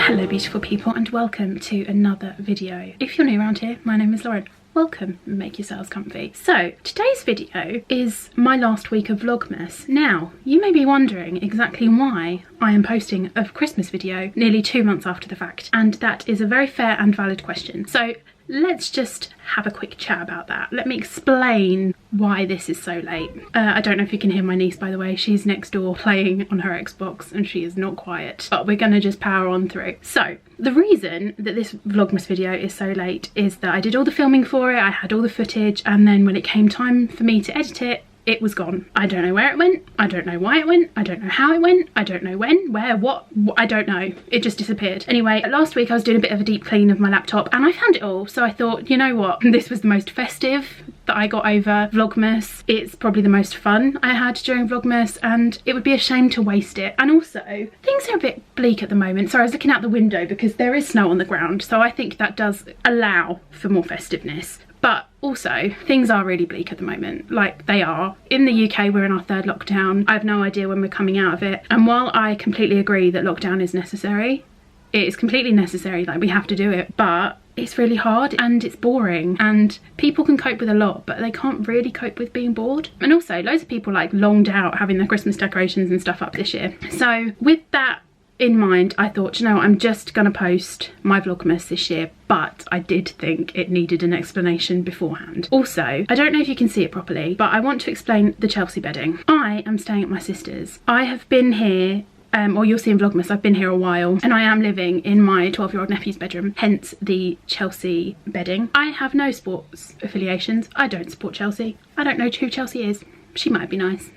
Hello beautiful people and welcome to another video. If you're new around here, my name is Lauren. Welcome, make yourselves comfy. So today's video is my last week of Vlogmas. Now you may be wondering exactly why I am posting a Christmas video nearly 2 months after the fact, and that is a very fair and valid question. So let's just have a quick chat about that. Let me explain why this is so late. I don't know if you can hear my niece, by the way. She's next door playing on her Xbox and she is not quiet, but we're gonna just power on through. So the reason that this Vlogmas video is so late is that I did all the filming for it, I had all the footage, and then when it came time for me to edit it, it was gone. I don't know where it went, I don't know why it went, I don't know how it went, I don't know when, where, what, I don't know. It just disappeared. Anyway, last week I was doing a bit of a deep clean of my laptop and I found it all. So I thought, you know what, this was the most festive that I got over Vlogmas. It's probably the most fun I had during Vlogmas and it would be a shame to waste it. And also, things are a bit bleak at the moment. So I was looking out the window because there is snow on the ground. So I think that does allow for more festiveness. But also, things are really bleak at the moment, like they are. In the UK, we're in our 3rd lockdown. I have no idea when we're coming out of it. And while I completely agree that lockdown is necessary, it is completely necessary, like we have to do it, but it's really hard and it's boring and people can cope with a lot, but they can't really cope with being bored. And also, loads of people like longed out having their Christmas decorations and stuff up this year. So with that in mind, I thought, you know, I'm just gonna post my Vlogmas this year, but I did think it needed an explanation beforehand. Also, I don't know if you can see it properly, but I want to explain the Chelsea bedding. I am staying at my sister's. I have been here, or you'll see in Vlogmas, I've been here a while, and I am living in my 12-year-old nephew's bedroom, hence the Chelsea bedding. I have no sports affiliations. I don't support Chelsea. I don't know who Chelsea is. She might be nice.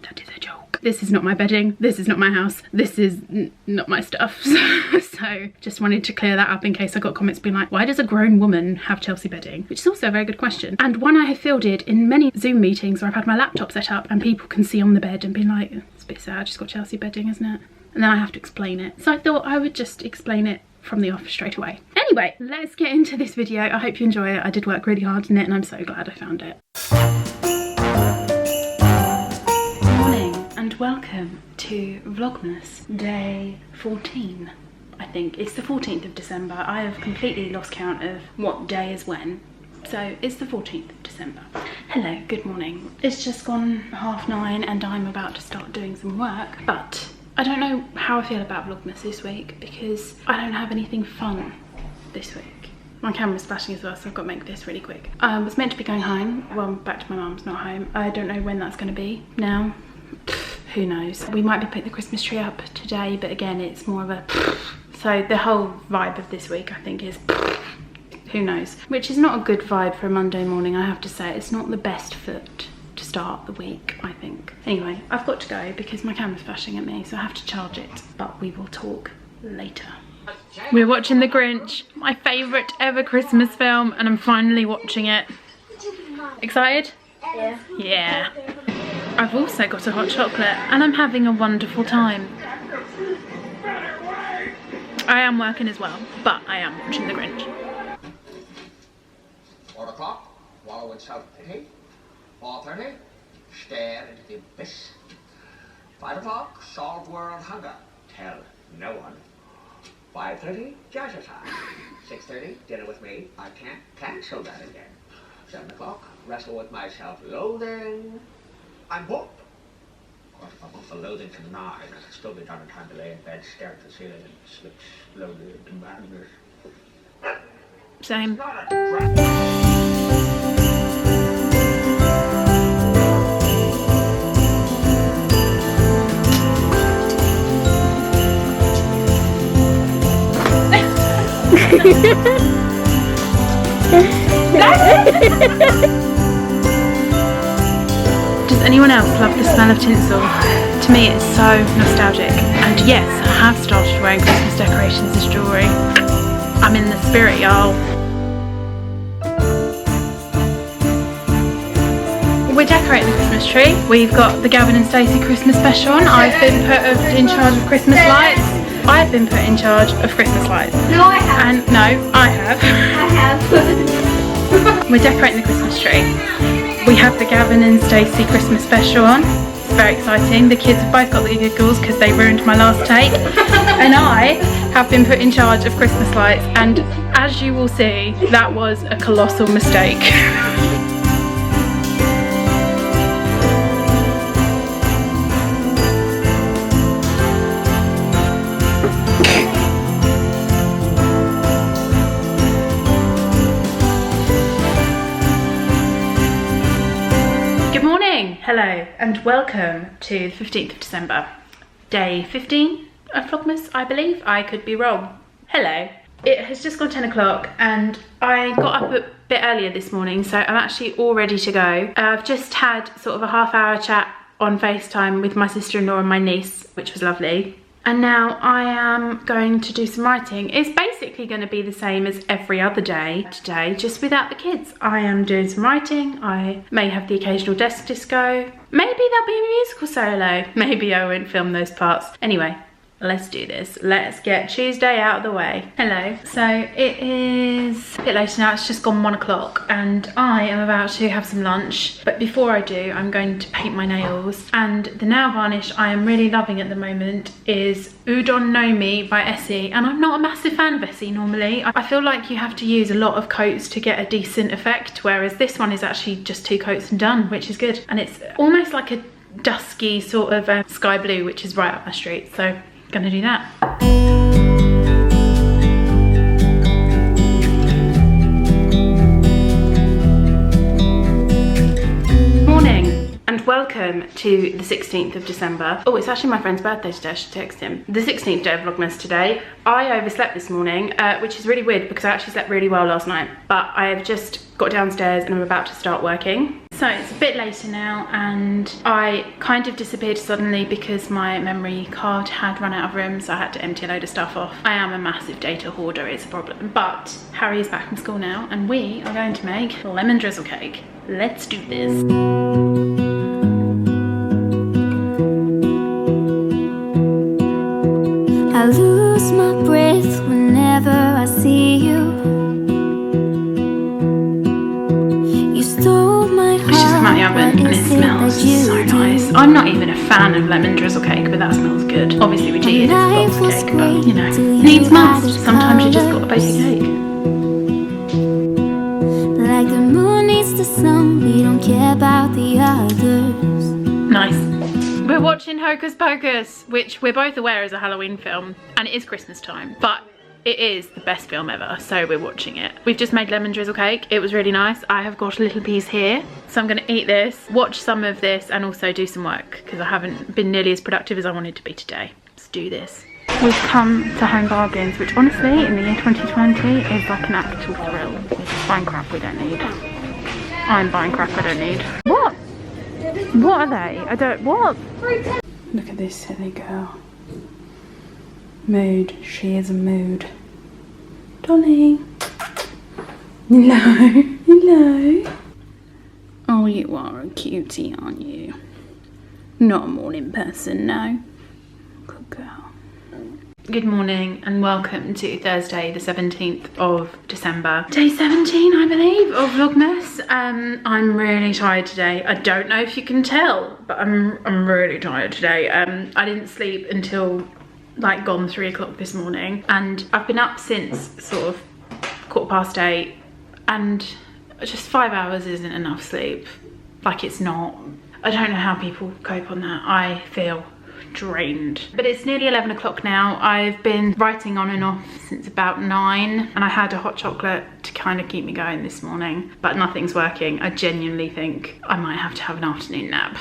That is a joke. This is not my bedding, this is not my house, this is not my stuff. So just wanted to clear that up in case I got comments being like, why does a grown woman have Chelsea bedding? Which is also a very good question, and one I have fielded in many Zoom meetings where I've had my laptop set up and people can see on the bed and be like, it's a bit sad, she's got Chelsea bedding, isn't it? And then I have to explain it. So I thought I would just explain it from the off straight away. Anyway, let's get into this video. I hope you enjoy it. I did work really hard on it and I'm so glad I found it. And welcome to Vlogmas day 14. I think it's the 14th of December. I have completely lost count of what day is when. So it's the 14th of December. Hello, good morning. It's just gone 9:30 and I'm about to start doing some work. But I don't know how I feel about Vlogmas this week because I don't have anything fun this week. My camera's flashing as well, so I've got to make this really quick. I was meant to be going home. Well, back to my mum's, not home. I don't know when that's going to be now. Who knows? We might be putting the Christmas tree up today, but again, it's more of a so the whole vibe of this week I think is who knows, which is not a good vibe for a Monday morning. I have to say, it's not the best foot to start the week, I think. Anyway, I've got to go because my camera's flashing at me, so I have to charge it, but we will talk later. We're watching The Grinch, my favourite ever Christmas film, and I'm finally watching it. Excited? Yeah. Yeah. I've also got a hot chocolate and I'm having a wonderful time. I am working as well, but I am watching The Grinch. 4 o'clock, wallow in self-pity. 4:30, stare into the abyss. 5 o'clock, solve world hunger. Tell no one. 5:30, jazzercise. 6:30, dinner with me. I can't cancel that again. 7 o'clock, wrestle with my self-loathing. I'm booked. Of course, if I'm up for loathing to 9, I can still be done in time to lay in bed, stare at the ceiling, and slip slowly into madness. Same. Does anyone else love the smell of tinsel? To me it's so nostalgic. And yes, I have started wearing Christmas decorations as jewellery. I'm in the spirit, y'all. We're decorating the Christmas tree. We've got the Gavin and Stacey Christmas special on. I've been put in charge of Christmas lights. I've been put in charge of Christmas lights. No, I have. And no, I have. I have. We're decorating the Christmas tree. We have the Gavin and Stacey Christmas special on. very exciting. The kids have both got the giggles because they ruined my last take. And I have been put in charge of Christmas lights, and as you will see, that was a colossal mistake. Hello and welcome to the 15th of December, day 15 of Vlogmas, I believe. I could be wrong. Hello. It has just gone 10 o'clock and I got up a bit earlier this morning, so I'm actually all ready to go. I've just had sort of a half-hour chat on FaceTime with my sister-in-law and my niece, which was lovely. And now I am going to do some writing. It's basically going to be the same as every other day today, just without the kids. I am doing some writing. I may have the occasional desk disco. Maybe there'll be a musical solo. Maybe I won't film those parts. Anyway, let's do this. Let's get Tuesday out of the way. Hello. So it is a bit later now. It's just gone 1 o'clock and I am about to have some lunch. But before I do, I'm going to paint my nails. And the nail varnish I am really loving at the moment is Udon No Mi by Essie. And I'm not a massive fan of Essie normally. I feel like you have to use a lot of coats to get a decent effect, whereas this one is actually just 2 coats and done, which is good. And it's almost like a dusky sort of sky blue, which is right up my street. So gonna do that. Morning and welcome to the 16th of December. Oh, it's actually my friend's birthday today. I should text him. The 16th day of Vlogmas today. I overslept this morning, which is really weird because I actually slept really well last night, but I have just got downstairs and I'm about to start working. So it's a bit later now and I kind of disappeared suddenly because my memory card had run out of room, so I had to empty a load of stuff off. I am a massive data hoarder, it's a problem. But Harry is back from school now and we are going to make lemon drizzle cake. Let's do this. I lose my breath whenever I see you. It's just come out the oven and it smells so nice. I'm not even a fan of lemon drizzle cake, but that smells good. Obviously we cheated, it's a box cake, but you know, needs must. Sometimes you just got a basic cake. Like the moon needs the sun, we don't care about the others. Nice. We're watching Hocus Pocus, which we're both aware is a Halloween film, and it is Christmas time, but it is the best film ever, so we're watching it. We've just made lemon drizzle cake. It was really nice. I have got a little piece here, so I'm gonna eat this, watch some of this, and also do some work, because I haven't been nearly as productive as I wanted to be today. Let's do this. We've come to Home Bargains, which honestly, in the year 2020, is like an actual thrill. We're just buying crap we don't need. I'm buying crap I don't need. What? What are they? I don't, what? Look at this silly girl. Mood. She is a mood. Dolly. Hello. Hello. Oh, you are a cutie, aren't you? Not a morning person, no. Good girl. Good morning and welcome to Thursday the 17th of December. Day 17, I believe, of Vlogmas. I'm really tired today. I don't know if you can tell, but I'm really tired today. I didn't sleep until like gone 3 o'clock this morning and I've been up since sort of 8:15 and just 5 hours isn't enough sleep. Like, it's not. I don't know how people cope on that. I feel drained. But it's nearly 11 o'clock now. I've been writing on and off since about 9 and I had a hot chocolate to kind of keep me going this morning, but nothing's working. I genuinely think I might have to have an afternoon nap.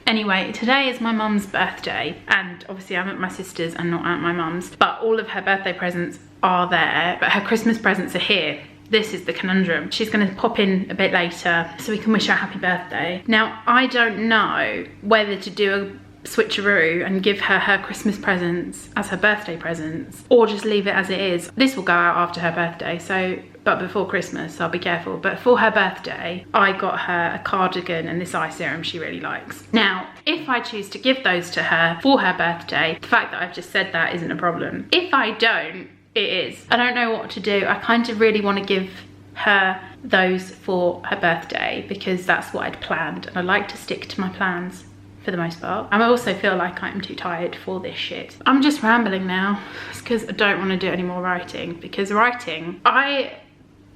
Anyway, today is my mum's birthday and obviously I'm at my sister's and not at my mum's, but all of her birthday presents are there, but her Christmas presents are here. This is the conundrum. She's gonna pop in a bit later so we can wish her a happy birthday. Now, I don't know whether to do a switcheroo and give her her Christmas presents as her birthday presents or just leave it as it is. This will go out after her birthday, so but before Christmas, I'll be careful. But for her birthday, I got her a cardigan and this eye serum she really likes. Now, if I choose to give those to her for her birthday, the fact that I've just said that isn't a problem. If I don't, it is. I don't know what to do. I kind of really want to give her those for her birthday because that's what I'd planned and I like to stick to my plans for for the most part. And I also feel like I'm too tired for this shit. I'm just rambling now. It's because I don't want to do any more writing, because writing, I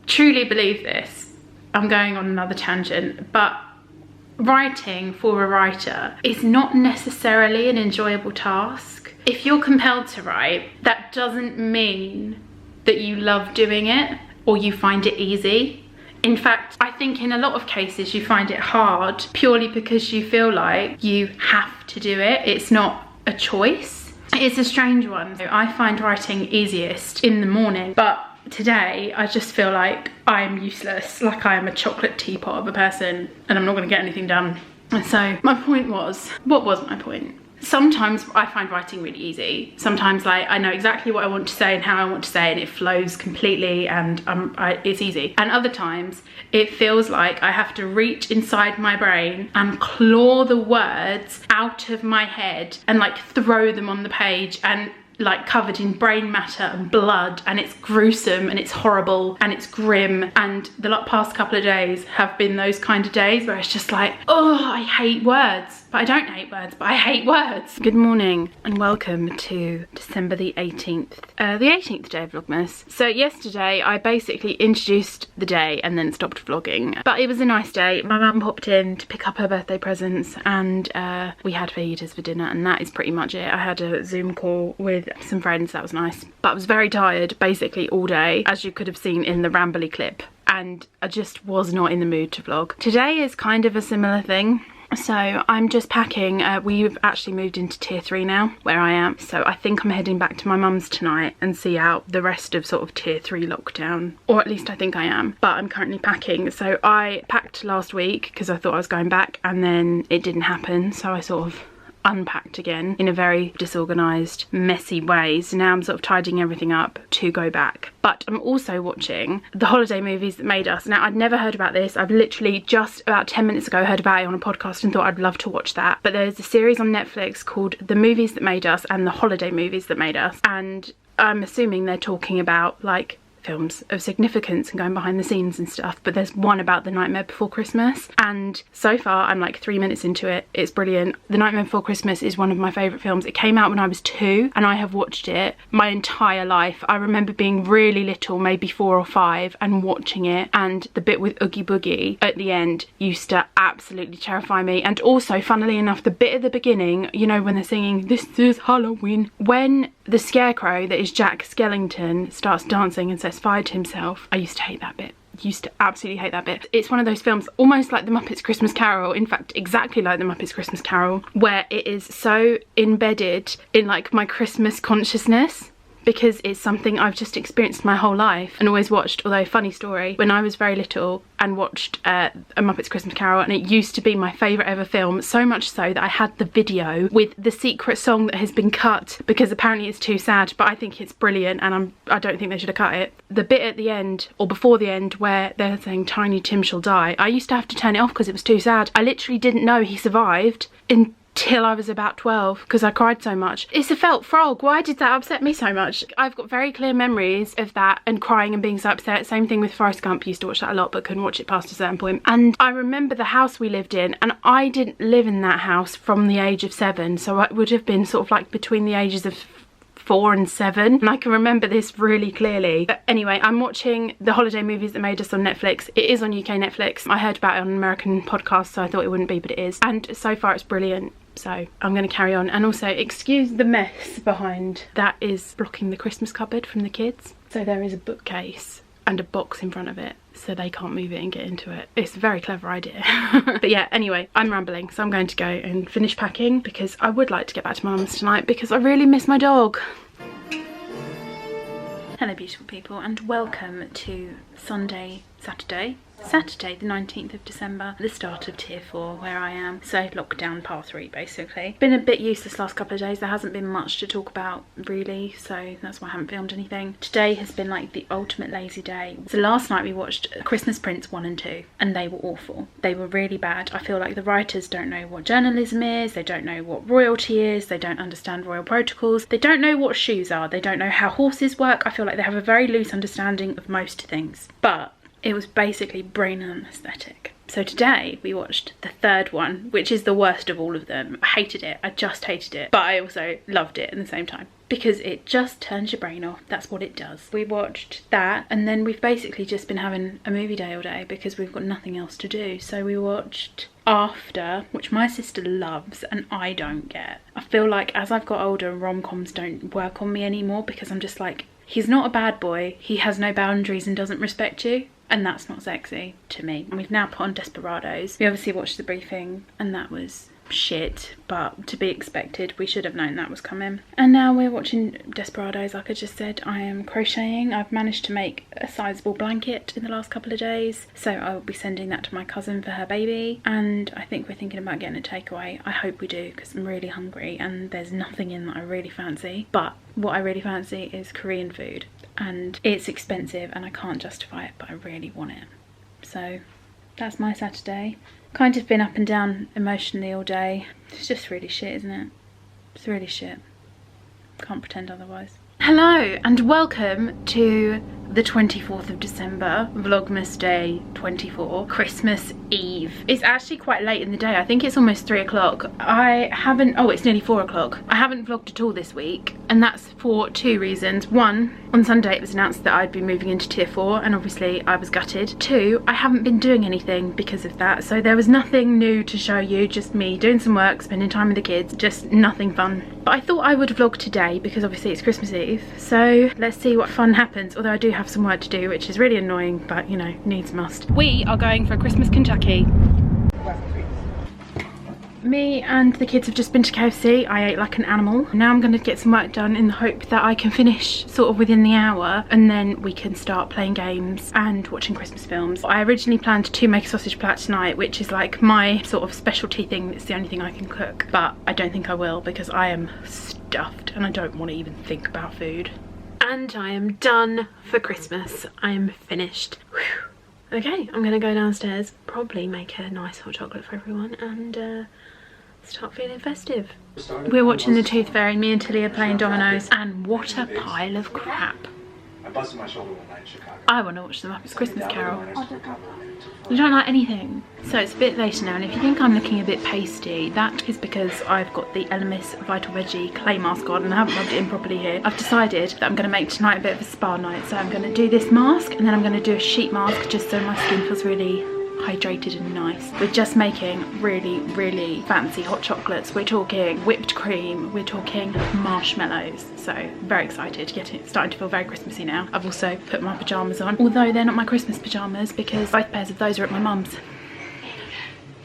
truly believe this. I'm going on another tangent, but writing for a writer is not necessarily an enjoyable task. If you're compelled to write, that doesn't mean that you love doing it or you find it easy. In fact, I think in a lot of cases you find it hard purely because you feel like you have to do it. It's not a choice. It's a strange one. I find writing easiest in the morning, but today I just feel like I'm useless, like I am a chocolate teapot of a person and I'm not going to get anything done. And so my point was, what was my point? Sometimes I find writing really easy. Sometimes like I know exactly what I want to say and how I want to say it, and it flows completely and it's easy. And other times it feels like I have to reach inside my brain and claw the words out of my head and like throw them on the page, and like covered in brain matter and blood, and it's gruesome and it's horrible and it's grim. And the past couple of days have been those kind of days where it's just like, oh, I hate words. But I don't hate words, but I hate words. Good morning and welcome to December the 18th. The 18th day of Vlogmas. So yesterday I basically introduced the day and then stopped vlogging. But it was a nice day. My mum popped in to pick up her birthday presents, and we had fajitas for dinner, and that is pretty much it. I had a Zoom call with some friends, that was nice. But I was very tired basically all day, as you could have seen in the rambly clip. And I just was not in the mood to vlog. Today is kind of a similar thing. So I'm just packing. We've actually moved into tier 3 now, where I am. So I think I'm heading back to my mum's tonight and see out the rest of sort of tier 3 lockdown. Or at least I think I am. But I'm currently packing. So I packed last week because I thought I was going back, and then it didn't happen. So I sort of unpacked again in a very disorganized, messy way. So now I'm sort of tidying everything up to go back. But I'm also watching the holiday movies that made us. Now, I'd never heard about this. I've literally just about 10 minutes ago heard about it on a podcast and thought I'd love to watch that. But there's a series on Netflix called The Movies That Made Us and The Holiday Movies That Made Us. And I'm assuming they're talking about like films of significance and going behind the scenes and stuff, but there's one about The Nightmare Before Christmas, and so far I'm like 3 minutes into it. It's brilliant. The Nightmare Before Christmas is one of my favourite films. It came out when I was 2 and I have watched it my entire life. I remember being really little, maybe 4 or 5, and watching it, and the bit with Oogie Boogie at the end used to absolutely terrify me. And also, funnily enough, the bit at the beginning, you know, when they're singing "This is Halloween," when the scarecrow that is Jack Skellington starts dancing and sets fire to himself, I used to hate that bit. Used to absolutely hate that bit. It's one of those films almost like The Muppets Christmas Carol, in fact exactly like The Muppets Christmas Carol, where it is so embedded in like my Christmas consciousness, because it's something I've just experienced my whole life and always watched. Although, funny story, when I was very little and watched A Muppet's Christmas Carol, and it used to be my favourite ever film, so much so that I had the video with the secret song that has been cut because apparently it's too sad, but I think it's brilliant and I don't think they should have cut it. The bit at the end, or before the end, where they're saying Tiny Tim shall die, I used to have to turn it off because it was too sad. I literally didn't know he survived until I was about 12 because I cried so much. It's a felt frog. Why did that upset me so much? I've got very clear memories of that and crying and being so upset. Same thing with Forrest Gump. Used to watch that a lot but couldn't watch it past a certain point. And I remember the house we lived in, and I didn't live in that house from the age of 7, so I would have been sort of like between the ages of 4 and 7, and I can remember this really clearly. But anyway, I'm watching The Holiday Movies That Made Us on Netflix. It is on UK Netflix. I heard about it on an American podcast, so I thought it wouldn't be, but it is. And so far it's brilliant. So I'm going to carry on. And also, excuse the mess behind. That is blocking the Christmas cupboard from the kids. So there is a bookcase and a box in front of it, so they can't move it and get into it. It's a very clever idea. But yeah, anyway, I'm rambling, so I'm going to go and finish packing because I would like to get back to my mum's tonight because I really miss my dog. Hello beautiful people, and welcome to Saturday the 19th of December, the start of tier 4 where I am. So lockdown part 3 basically. Been a bit useless last couple of days. There hasn't been much to talk about really, so that's why I haven't filmed anything. Today has been like the ultimate lazy day. So last night we watched Christmas Prince 1 and 2 and they were awful. They were really bad. I feel like the writers don't know what journalism is, they don't know what royalty is, they don't understand royal protocols, they don't know what shoes are, they don't know how horses work. I feel like they have a very loose understanding of most things. But it was basically brain anesthetic. So today we watched the third one, which is the worst of all of them. I hated it. I just hated it. But I also loved it at the same time, because it just turns your brain off. That's what it does. We watched that, and then we've basically just been having a movie day all day because we've got nothing else to do. So we watched After, which my sister loves and I don't get. I feel like as I've got older, rom-coms don't work on me anymore, because I'm just like, he's not a bad boy, he has no boundaries and doesn't respect you, and that's not sexy to me. And we've now put on Desperados. We obviously watched The Briefing and that was shit, but to be expected. We should have known that was coming. And now we're watching Desperados. Like I just said, I am crocheting. I've managed to make a sizable blanket in the last couple of days, so I will be sending that to my cousin for her baby. And I think we're thinking about getting a takeaway. I hope we do, because I'm really hungry and there's nothing in that I really fancy. But what I really fancy is Korean food, and it's expensive and I can't justify it, but I really want it. So that's my Saturday. Kind of been up and down emotionally all day. It's just really shit, isn't it? It's really shit. Can't pretend otherwise. Hello and welcome to the 24th of December, Vlogmas Day 24, Christmas Eve. It's actually quite late in the day. I think it's almost 3 o'clock. Oh, it's nearly 4 o'clock. I haven't vlogged at all this week, and that's for two reasons. One, on Sunday it was announced that I'd be moving into tier 4, and obviously I was gutted. Two, I haven't been doing anything because of that, so there was nothing new to show you, just me doing some work, spending time with the kids, just nothing fun. But I thought I would vlog today because obviously it's Christmas Eve, so let's see what fun happens, although I do have some work to do, which is really annoying, but you know, needs must. We are going for a Christmas Kentucky. Me and the kids have just been to KFC. I ate like an animal. Now I'm going to get some work done in the hope that I can finish sort of within the hour, and then we can start playing games and watching Christmas films. I originally planned to make a sausage plat tonight, which is like my sort of specialty thing. It's the only thing I can cook, but I don't think I will because I am stuffed and I don't want to even think about food. And I am done for Christmas. I am finished. Whew. Okay, I'm gonna go downstairs, probably make a nice hot chocolate for everyone, and start feeling festive. We're watching The Tooth Fairy. Me and Tilly are playing dominoes, and what a pile of crap. I busted my shoulder one night in Chicago. I want to watch The Muppets Christmas Carol. You don't like anything? So it's a bit later now, and if you think I'm looking a bit pasty, that is because I've got the Elemis Vital Veggie clay mask on and I haven't rubbed it in properly here. I've decided that I'm going to make tonight a bit of a spa night, so I'm going to do this mask and then I'm going to do a sheet mask just so my skin feels really hydrated and nice. We're just making really fancy hot chocolates. We're talking whipped cream, we're talking marshmallows, so very excited. Starting to feel very Christmassy now. I've also put my pyjamas on, although they're not my Christmas pyjamas because both pairs of those are at my mum's.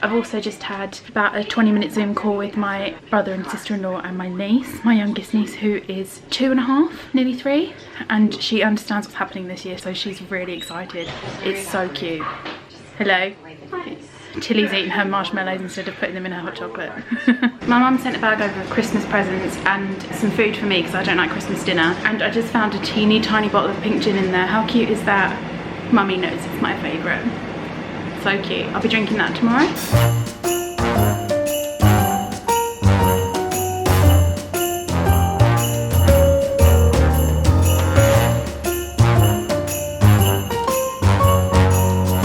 I've also just had about a 20-minute Zoom call with my brother and sister-in-law and my niece, my youngest niece, who is 2.5, nearly 3, and she understands what's happening this year, so she's really excited. It's so cute. Hello. Hi. Tilly's eating her marshmallows instead of putting them in her hot chocolate. My mum sent a bag over of Christmas presents and some food for me because I don't like Christmas dinner, and I just found a teeny tiny bottle of pink gin in there. How cute is that? Mummy knows it's my favourite. So cute. I'll be drinking that tomorrow.